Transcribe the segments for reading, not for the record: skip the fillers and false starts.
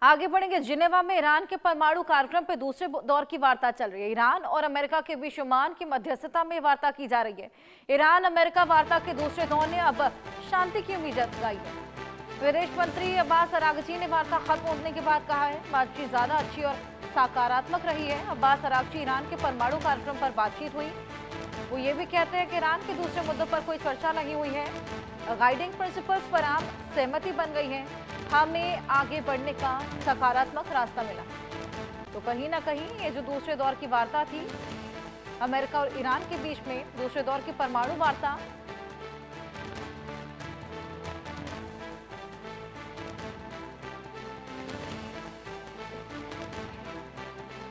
आगे बढ़ेंगे। जिनेवा में ईरान के परमाणु कार्यक्रम पर दूसरे दौर की वार्ता चल रही है। ईरान और अमेरिका के बीच ओमान की मध्यस्थता में वार्ता की जा रही है। ईरान अमेरिका वार्ता के दूसरे दौर ने अब शांति की उम्मीद जताई है। विदेश मंत्री अब्बास अरागची ने वार्ता खत्म होने के बाद कहा है बातचीत ज्यादा अच्छी और सकारात्मक रही है। अब्बास अरागची ईरान के परमाणु कार्यक्रम पर बातचीत हुई। वो ये भी कहते हैं कि ईरान के दूसरे मुद्दों पर कोई चर्चा नहीं हुई है। गाइडिंग प्रिंसिपल्स पर आम सहमति बन गई है। हमें आगे बढ़ने का सकारात्मक रास्ता मिला। तो कहीं ना कहीं ये जो दूसरे दौर की वार्ता थी अमेरिका और ईरान के बीच में, दूसरे दौर की परमाणु वार्ता,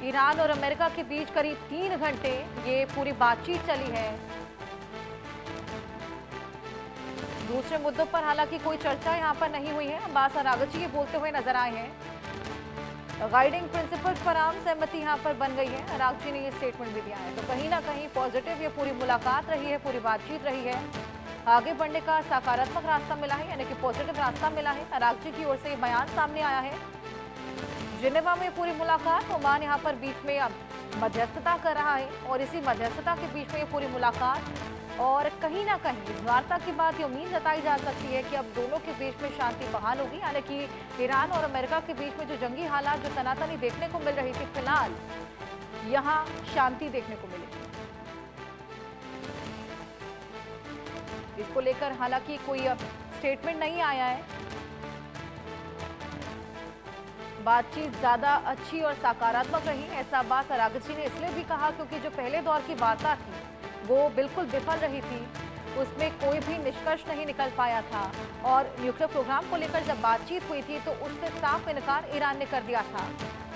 ईरान और अमेरिका के बीच करीब 3 घंटे ये पूरी बातचीत चली है। दूसरे मुद्दों पर हालांकि कोई चर्चा यहां पर नहीं हुई है। अब्बास अरागची ये बोलते हुए नजर आए हैं गाइडिंग प्रिंसिपल्स पर आम सहमति यहां पर बन गई है। अरागची ने ये स्टेटमेंट भी दिया है। तो कहीं ना कहीं पॉजिटिव ये पूरी मुलाकात रही है, पूरी बातचीत रही है। आगे बढ़ने का सकारात्मक रास्ता मिला है, यानी कि पॉजिटिव रास्ता मिला है। अरागची की ओर से ये बयान सामने आया है। जिनेवा में पूरी मुलाकात, ओमान यहाँ पर बीच में अब मध्यस्थता कर रहा है और इसी मध्यस्थता के बीच में ये पूरी मुलाकात, और कहीं ना कहीं इस वार्ता के बाद ये उम्मीद जताई जा सकती है कि अब दोनों के बीच में शांति बहाल होगी, यानी कि ईरान और अमेरिका के बीच में जो जंगी हालात, जो तनातनी देखने को मिल रही थी, फिलहाल यहाँ शांति देखने को मिलेगी। इसको लेकर हालांकि कोई अब स्टेटमेंट नहीं आया है। बातचीत ज्यादा अच्छी और सकारात्मक रही, ऐसा अब्बास अरागची ने इसलिए भी कहा क्योंकि जो पहले दौर की वार्ता थी वो बिल्कुल विफल रही थी। उसमें कोई भी निष्कर्ष नहीं निकल पाया था और न्यूक्लियर प्रोग्राम को लेकर जब बातचीत हुई थी तो उससे साफ इनकार ईरान ने कर दिया था।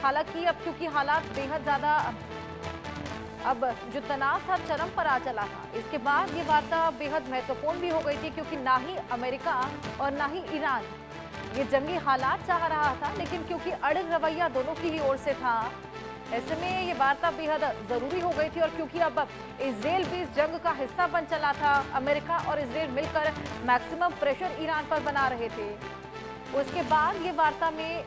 हालांकि अब क्योंकि हालात बेहद ज्यादा, अब जो तनाव था चरम पर आ चला था, इसके बाद ये वार्ता बेहद महत्वपूर्ण भी हो गई थी क्योंकि ना ही अमेरिका और ना ही ईरान ये जंगी हालात चाह रहा था, लेकिन क्योंकि अड़ग रवैया दोनों की ही ओर से था, ऐसे में ये वार्ता बेहद जरूरी हो गई थी। और क्योंकि अब इजराइल भी इस जंग का हिस्सा बन चला था, अमेरिका और इजराइल मिलकर मैक्सिमम प्रेशर ईरान पर बना रहे थे, उसके बाद ये वार्ता में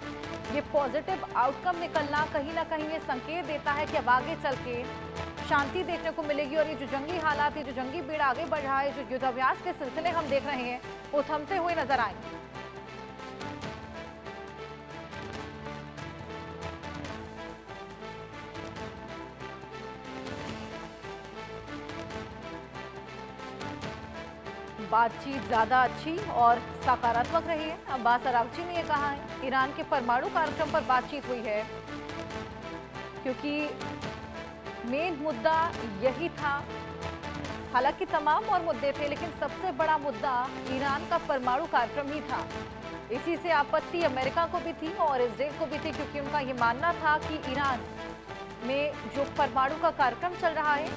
ये पॉजिटिव आउटकम निकलना कहीं ना कहीं ये संकेत देता है कि अब आगे चल के शांति देखने को मिलेगी और ये जो जंगी हालात, ये जो जंगी भीड़ आगे बढ़ रहा है, जो युद्धाभ्यास के सिलसिले हम देख रहे हैं, वो थमते हुए नजर आएंगे। बातचीत ज्यादा अच्छी और सकारात्मक रही है। अब्बास अरागची ने यह कहा है। ईरान के परमाणु कार्यक्रम पर बातचीत हुई है क्योंकि मेन मुद्दा यही था। हालांकि तमाम और मुद्दे थे, लेकिन सबसे बड़ा मुद्दा ईरान का परमाणु कार्यक्रम ही था। इसी से आपत्ति अमेरिका को भी थी और इजराइल को भी थी, क्योंकि उनका ये मानना था कि ईरान में जो परमाणु का कार्यक्रम चल रहा है,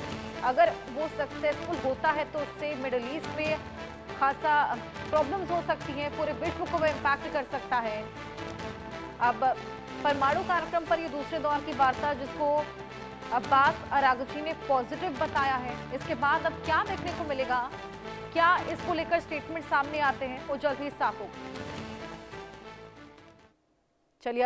अगर वो सक्सेसफुल होता है तो उससे मिडिल ईस्ट में खासा प्रॉब्लम्स हो सकती हैं, पूरे विश्व को वह इम्पैक्ट कर सकता है। अब परमाणु कार्यक्रम पर ये दूसरे दौर की वार्ता, जिसको अब्बास अरागची ने पॉजिटिव बताया है, इसके बाद अब क्या देखने को मिलेगा, क्या इसको लेकर स्टेटमेंट सामने आते हैं, वो जल्द ही साफ होगा।